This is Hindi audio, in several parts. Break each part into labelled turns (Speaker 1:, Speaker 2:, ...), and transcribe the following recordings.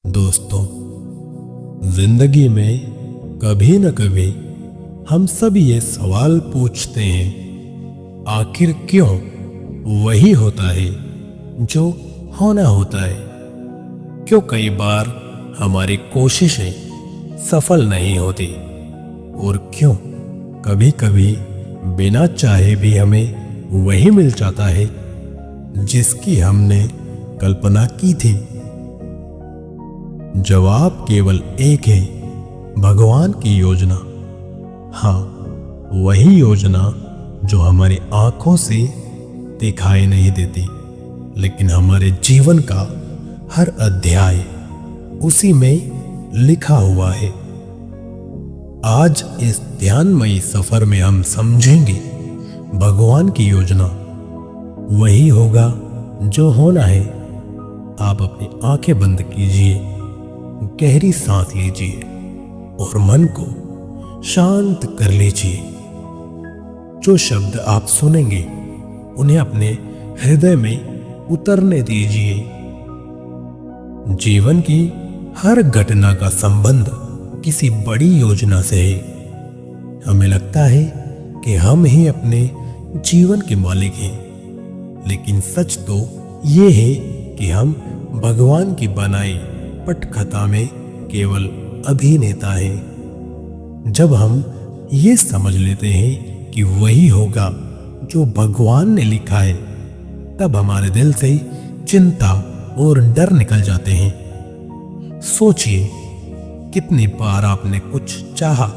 Speaker 1: दोस्तों, जिंदगी में कभी न कभी हम सब ये सवाल पूछते हैं, आखिर क्यों वही होता है जो होना होता है। क्यों कई बार हमारी कोशिशें सफल नहीं होती और क्यों कभी कभी बिना चाहे भी हमें वही मिल जाता है जिसकी हमने कल्पना की थी। जवाब केवल एक है, भगवान की योजना। हाँ, वही योजना जो हमारी आंखों से दिखाई नहीं देती, लेकिन हमारे जीवन का हर अध्याय उसी में लिखा हुआ है। आज इस ध्यानमयी सफर में हम समझेंगे भगवान की योजना वही होगा जो होना है। आप अपनी आंखें बंद कीजिए, गहरी सांस लीजिए और मन को शांत कर लीजिए। जो शब्द आप सुनेंगे उन्हें अपने हृदय में उतरने दीजिए। जीवन की हर घटना का संबंध किसी बड़ी योजना से है। हमें लगता है कि हम ही अपने जीवन के मालिक हैं, लेकिन सच तो ये है कि हम भगवान की बनाई पटकथा में केवल अभिनेता हैं। जब हम ये समझ लेते हैं कि वही होगा जो भगवान ने लिखा है, तब हमारे दिल से चिंता और डर निकल जाते हैं। सोचिए, कितनी बार आपने कुछ चाहा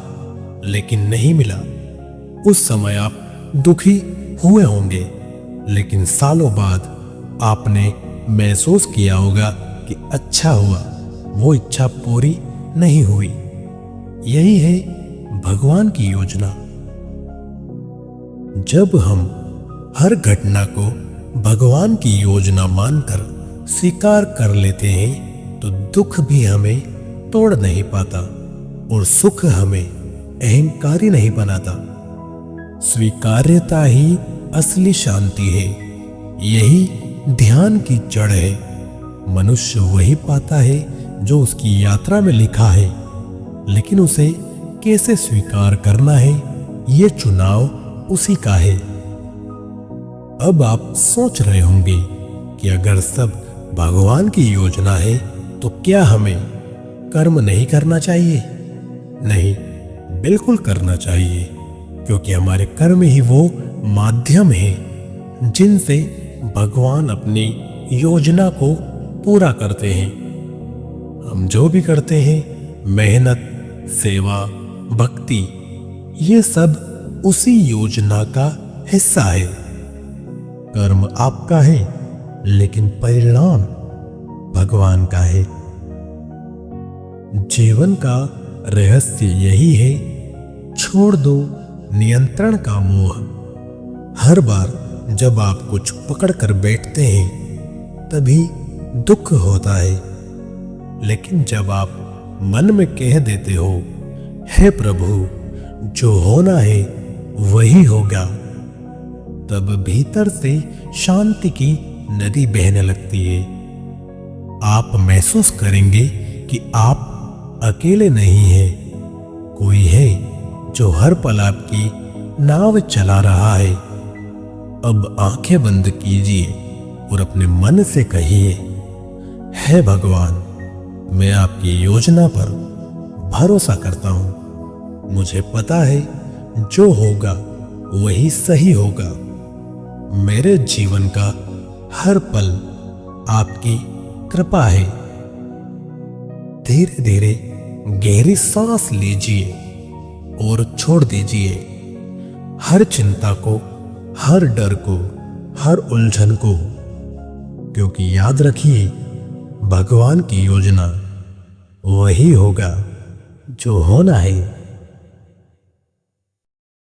Speaker 1: लेकिन नहीं मिला। उस समय आप दुखी हुए होंगे, लेकिन सालों बाद आपने महसूस किया होगा कि अच्छा हुआ वो इच्छा पूरी नहीं हुई। यही है भगवान की योजना। जब हम हर घटना को भगवान की योजना मानकर स्वीकार कर लेते हैं, तो दुख भी हमें तोड़ नहीं पाता और सुख हमें अहंकारी नहीं बनाता। स्वीकार्यता ही असली शांति है। यही ध्यान की जड़ है। मनुष्य वही पाता है जो उसकी यात्रा में लिखा है, लेकिन उसे कैसे स्वीकार करना है, ये चुनाव उसी का है। अब आप सोच रहे होंगे कि अगर सब भगवान की योजना है तो क्या हमें कर्म नहीं करना चाहिए? नहीं, बिल्कुल करना चाहिए, क्योंकि हमारे कर्म ही वो माध्यम है जिनसे भगवान अपनी योजना को पूरा करते हैं। हम जो भी करते हैं, मेहनत, सेवा, भक्ति, ये सब उसी योजना का हिस्सा है। कर्म आपका है, लेकिन परिणाम भगवान का है। जीवन का रहस्य यही है, छोड़ दो नियंत्रण का मोह। हर बार जब आप कुछ पकड़ कर बैठते हैं, तभी दुख होता है, लेकिन जब आप मन में कह देते हो, हे प्रभु, जो होना है वही होगा, तब भीतर से शांति की नदी बहने लगती है। आप महसूस करेंगे कि आप अकेले नहीं हैं। कोई है जो हर पल आपकी नाव चला रहा है। अब आंखें बंद कीजिए और अपने मन से कहिए, हे भगवान, मैं आपकी योजना पर भरोसा करता हूं। मुझे पता है जो होगा वही सही होगा। मेरे जीवन का हर पल आपकी कृपा है। धीरे धीरे गहरी सांस लीजिए और छोड़ दीजिए हर चिंता को, हर डर को, हर उलझन को, क्योंकि याद रखिए, भगवान की योजना वही होगा जो होना है।